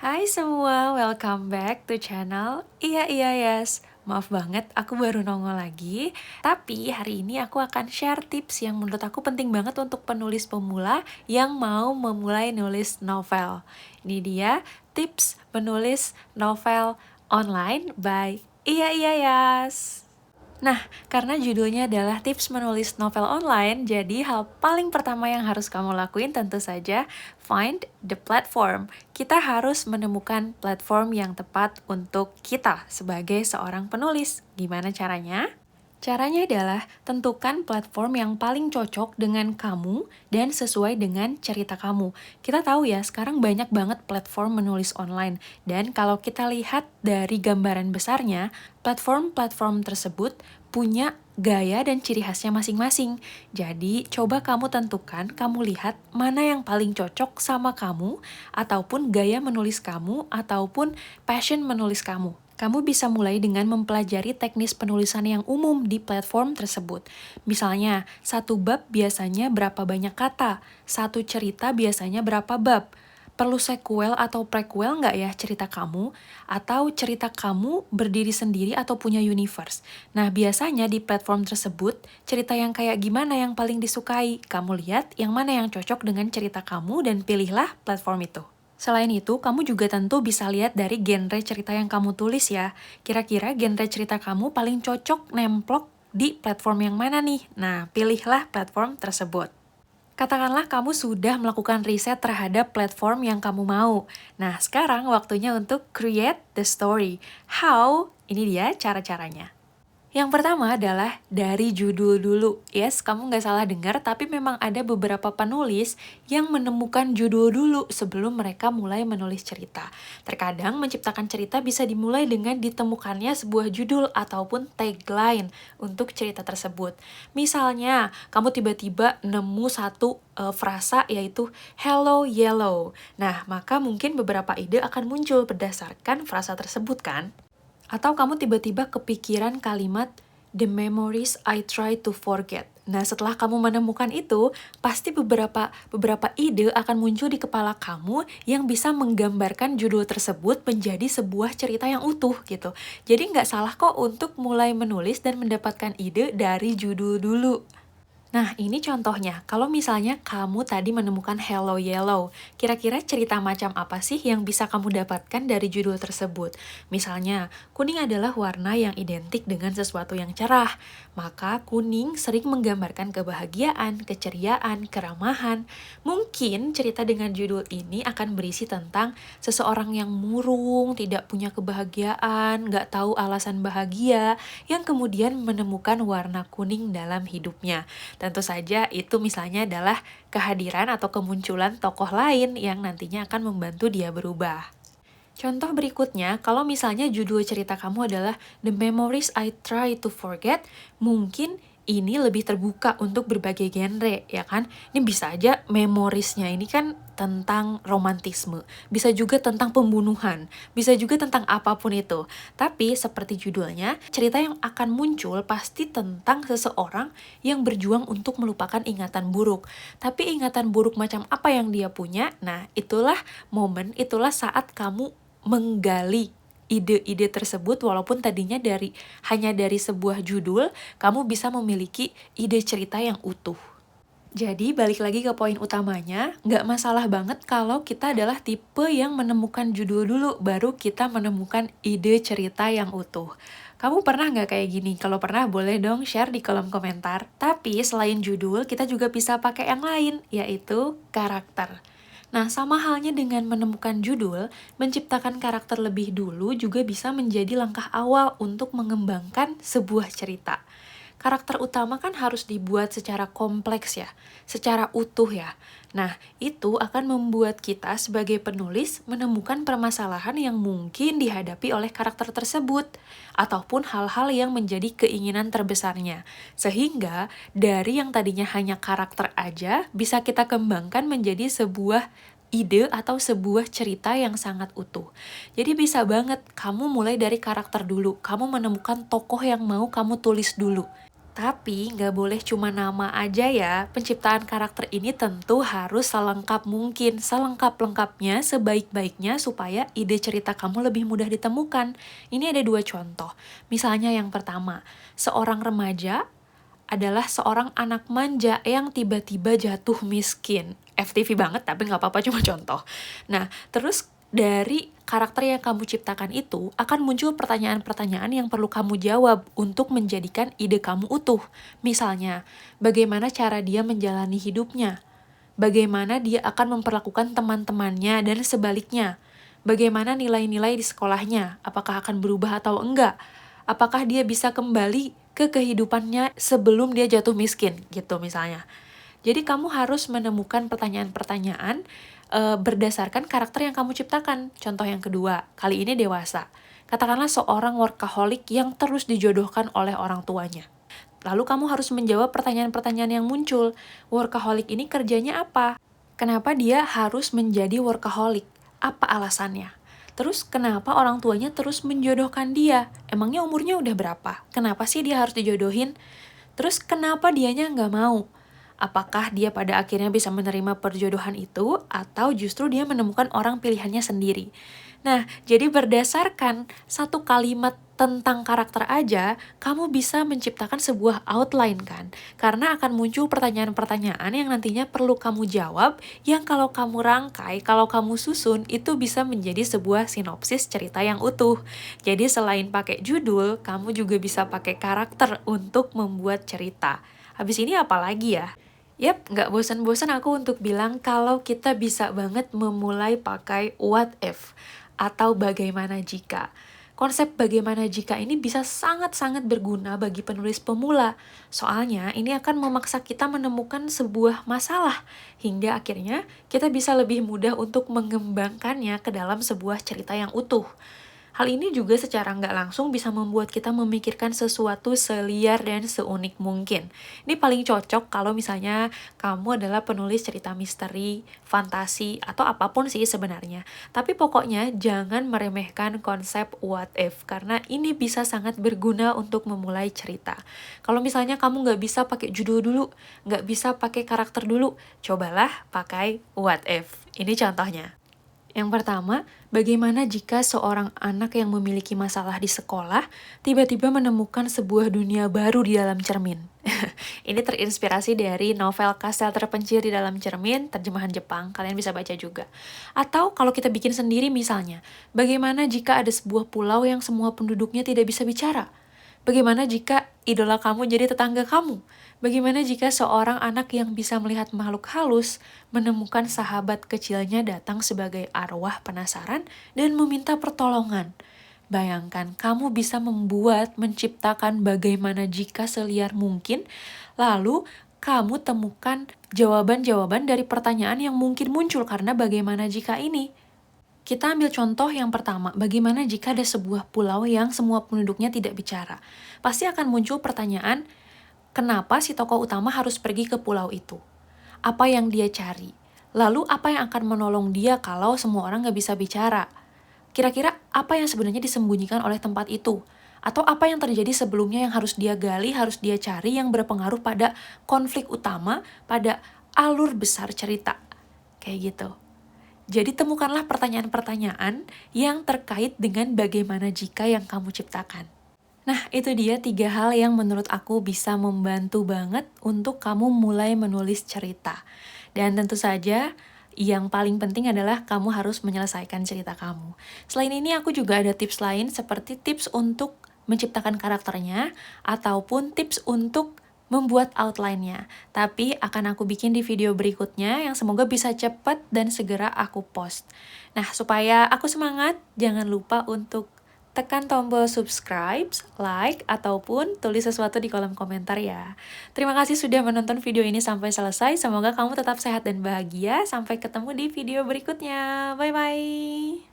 Hai semua, welcome back to channel Iya Yes. Maaf banget, aku baru nongol lagi. Tapi hari ini aku akan share tips yang menurut aku penting banget untuk penulis pemula yang mau memulai nulis novel. Ini dia tips menulis novel online by Iya Yes. Nah, karena judulnya adalah tips menulis novel online, jadi hal paling pertama yang harus kamu lakuin tentu saja find the platform. Kita harus menemukan platform yang tepat untuk kita sebagai seorang penulis. Gimana caranya? Caranya adalah tentukan platform yang paling cocok dengan kamu dan sesuai dengan cerita kamu. Kita tahu ya, sekarang banyak banget platform menulis online. Dan kalau kita lihat dari gambaran besarnya, platform-platform tersebut punya gaya dan ciri khasnya masing-masing. Jadi, coba kamu tentukan, kamu lihat mana yang paling cocok sama kamu, ataupun gaya menulis kamu, ataupun passion menulis kamu. Kamu bisa mulai dengan mempelajari teknis penulisan yang umum di platform tersebut. Misalnya, satu bab biasanya berapa banyak kata, satu cerita biasanya berapa bab. Perlu sequel atau prequel nggak ya cerita kamu? Atau cerita kamu berdiri sendiri atau punya universe? Nah, biasanya di platform tersebut, cerita yang kayak gimana yang paling disukai? Kamu lihat yang mana yang cocok dengan cerita kamu dan pilihlah platform itu. Selain itu, kamu juga tentu bisa lihat dari genre cerita yang kamu tulis ya. Kira-kira genre cerita kamu paling cocok nemplok di platform yang mana nih? Nah, pilihlah platform tersebut. Katakanlah kamu sudah melakukan riset terhadap platform yang kamu mau. Nah, sekarang waktunya untuk create the story. How? Ini dia cara-caranya. Yang pertama adalah dari judul dulu. Yes, kamu nggak salah dengar, tapi memang ada beberapa penulis yang menemukan judul dulu sebelum mereka mulai menulis cerita. Terkadang menciptakan cerita bisa dimulai dengan ditemukannya sebuah judul ataupun tagline untuk cerita tersebut. Misalnya, kamu tiba-tiba nemu satu frasa yaitu Hello Yellow. Nah, maka mungkin beberapa ide akan muncul berdasarkan frasa tersebut kan? Atau kamu tiba-tiba kepikiran kalimat The memories I try to forget. Nah, setelah kamu menemukan itu, pasti beberapa ide akan muncul di kepala kamu yang bisa menggambarkan judul tersebut menjadi sebuah cerita yang utuh gitu. Jadi nggak salah kok untuk mulai menulis dan mendapatkan ide dari judul dulu. Nah, ini contohnya. Kalau misalnya kamu tadi menemukan Hello Yellow, kira-kira cerita macam apa sih yang bisa kamu dapatkan dari judul tersebut? Misalnya, kuning adalah warna yang identik dengan sesuatu yang cerah. Maka kuning sering menggambarkan kebahagiaan, keceriaan, keramahan. Mungkin cerita dengan judul ini akan berisi tentang seseorang yang murung, tidak punya kebahagiaan, nggak tahu alasan bahagia, yang kemudian menemukan warna kuning dalam hidupnya. Tentu saja itu misalnya adalah kehadiran atau kemunculan tokoh lain yang nantinya akan membantu dia berubah. Contoh berikutnya, kalau misalnya judul cerita kamu adalah The Memories I Try to Forget, mungkin ini lebih terbuka untuk berbagai genre, ya kan? Ini bisa aja memoriesnya ini kan tentang romantisme, bisa juga tentang pembunuhan, bisa juga tentang apapun itu. Tapi seperti judulnya, cerita yang akan muncul pasti tentang seseorang yang berjuang untuk melupakan ingatan buruk. Tapi ingatan buruk macam apa yang dia punya? Nah, itulah momen, itulah saat kamu menggali ide-ide tersebut walaupun tadinya hanya dari sebuah judul, kamu bisa memiliki ide cerita yang utuh. Jadi balik lagi ke poin utamanya, nggak masalah banget kalau kita adalah tipe yang menemukan judul dulu, baru kita menemukan ide cerita yang utuh. Kamu pernah nggak kayak gini? Kalau pernah boleh dong share di kolom komentar. Tapi selain judul, kita juga bisa pakai yang lain, yaitu karakter. Nah, sama halnya dengan menemukan judul, menciptakan karakter lebih dulu juga bisa menjadi langkah awal untuk mengembangkan sebuah cerita. Karakter utama kan harus dibuat secara kompleks ya, secara utuh ya. Nah, itu akan membuat kita sebagai penulis menemukan permasalahan yang mungkin dihadapi oleh karakter tersebut, ataupun hal-hal yang menjadi keinginan terbesarnya. Sehingga, dari yang tadinya hanya karakter aja, bisa kita kembangkan menjadi sebuah ide atau sebuah cerita yang sangat utuh. Jadi bisa banget kamu mulai dari karakter dulu, kamu menemukan tokoh yang mau kamu tulis dulu. Tapi nggak boleh cuma nama aja ya, penciptaan karakter ini tentu harus selengkap mungkin, selengkap-lengkapnya, sebaik-baiknya supaya ide cerita kamu lebih mudah ditemukan. Ini ada 2 contoh. Misalnya yang pertama, seorang remaja adalah seorang anak manja yang tiba-tiba jatuh miskin. FTV banget tapi nggak apa-apa, cuma contoh. Nah, terus dari karakter yang kamu ciptakan itu akan muncul pertanyaan-pertanyaan yang perlu kamu jawab untuk menjadikan ide kamu utuh. Misalnya, bagaimana cara dia menjalani hidupnya? Bagaimana dia akan memperlakukan teman-temannya dan sebaliknya? Bagaimana nilai-nilai di sekolahnya? Apakah akan berubah atau enggak? Apakah dia bisa kembali ke kehidupannya sebelum dia jatuh miskin gitu misalnya. Jadi kamu harus menemukan pertanyaan-pertanyaan berdasarkan karakter yang kamu ciptakan. Contoh yang kedua, kali ini dewasa. Katakanlah seorang workaholic yang terus dijodohkan oleh orang tuanya. Lalu kamu harus menjawab pertanyaan-pertanyaan yang muncul. Workaholic ini kerjanya apa? Kenapa dia harus menjadi workaholic? Apa alasannya? Terus kenapa orang tuanya terus menjodohkan dia? Emangnya umurnya udah berapa? Kenapa sih dia harus dijodohin? Terus kenapa dianya nggak mau? Apakah dia pada akhirnya bisa menerima perjodohan itu, atau justru dia menemukan orang pilihannya sendiri? Nah, jadi berdasarkan satu kalimat tentang karakter aja, kamu bisa menciptakan sebuah outline kan? Karena akan muncul pertanyaan-pertanyaan yang nantinya perlu kamu jawab, yang kalau kamu rangkai, kalau kamu susun, itu bisa menjadi sebuah sinopsis cerita yang utuh. Jadi selain pakai judul, kamu juga bisa pakai karakter untuk membuat cerita. Habis ini apa lagi ya? Yap, nggak bosan-bosan aku untuk bilang kalau kita bisa banget memulai pakai what if atau bagaimana jika. Konsep bagaimana jika ini bisa sangat-sangat berguna bagi penulis pemula. Soalnya ini akan memaksa kita menemukan sebuah masalah hingga akhirnya kita bisa lebih mudah untuk mengembangkannya ke dalam sebuah cerita yang utuh. Hal ini juga secara nggak langsung bisa membuat kita memikirkan sesuatu seliar dan seunik mungkin. Ini paling cocok kalau misalnya kamu adalah penulis cerita misteri, fantasi, atau apapun sih sebenarnya. Tapi pokoknya jangan meremehkan konsep what if, karena ini bisa sangat berguna untuk memulai cerita. Kalau misalnya kamu nggak bisa pakai judul dulu, nggak bisa pakai karakter dulu, cobalah pakai what if. Ini contohnya. Yang pertama, bagaimana jika seorang anak yang memiliki masalah di sekolah tiba-tiba menemukan sebuah dunia baru di dalam cermin? Ini terinspirasi dari novel Kastel Terpencil di Dalam Cermin, terjemahan Jepang, kalian bisa baca juga. Atau kalau kita bikin sendiri misalnya, bagaimana jika ada sebuah pulau yang semua penduduknya tidak bisa bicara? Bagaimana jika idola kamu jadi tetangga kamu? Bagaimana jika seorang anak yang bisa melihat makhluk halus menemukan sahabat kecilnya datang sebagai arwah penasaran dan meminta pertolongan? Bayangkan, kamu bisa menciptakan bagaimana jika seliar mungkin, lalu kamu temukan jawaban-jawaban dari pertanyaan yang mungkin muncul karena bagaimana jika ini. Kita ambil contoh yang pertama, bagaimana jika ada sebuah pulau yang semua penduduknya tidak bicara? Pasti akan muncul pertanyaan, kenapa si tokoh utama harus pergi ke pulau itu? Apa yang dia cari? Lalu apa yang akan menolong dia kalau semua orang nggak bisa bicara? Kira-kira apa yang sebenarnya disembunyikan oleh tempat itu? Atau apa yang terjadi sebelumnya yang harus dia gali, harus dia cari yang berpengaruh pada konflik utama, pada alur besar cerita? Kayak gitu. Jadi temukanlah pertanyaan-pertanyaan yang terkait dengan bagaimana jika yang kamu ciptakan. Nah, itu dia 3 hal yang menurut aku bisa membantu banget untuk kamu mulai menulis cerita. Dan tentu saja, yang paling penting adalah kamu harus menyelesaikan cerita kamu. Selain ini, aku juga ada tips lain seperti tips untuk menciptakan karakternya, ataupun tips untuk membuat outline-nya. Tapi akan aku bikin di video berikutnya yang semoga bisa cepat dan segera aku post. Nah, supaya aku semangat, jangan lupa untuk tekan tombol subscribe, like, ataupun tulis sesuatu di kolom komentar ya. Terima kasih sudah menonton video ini sampai selesai. Semoga kamu tetap sehat dan bahagia. Sampai ketemu di video berikutnya. Bye-bye.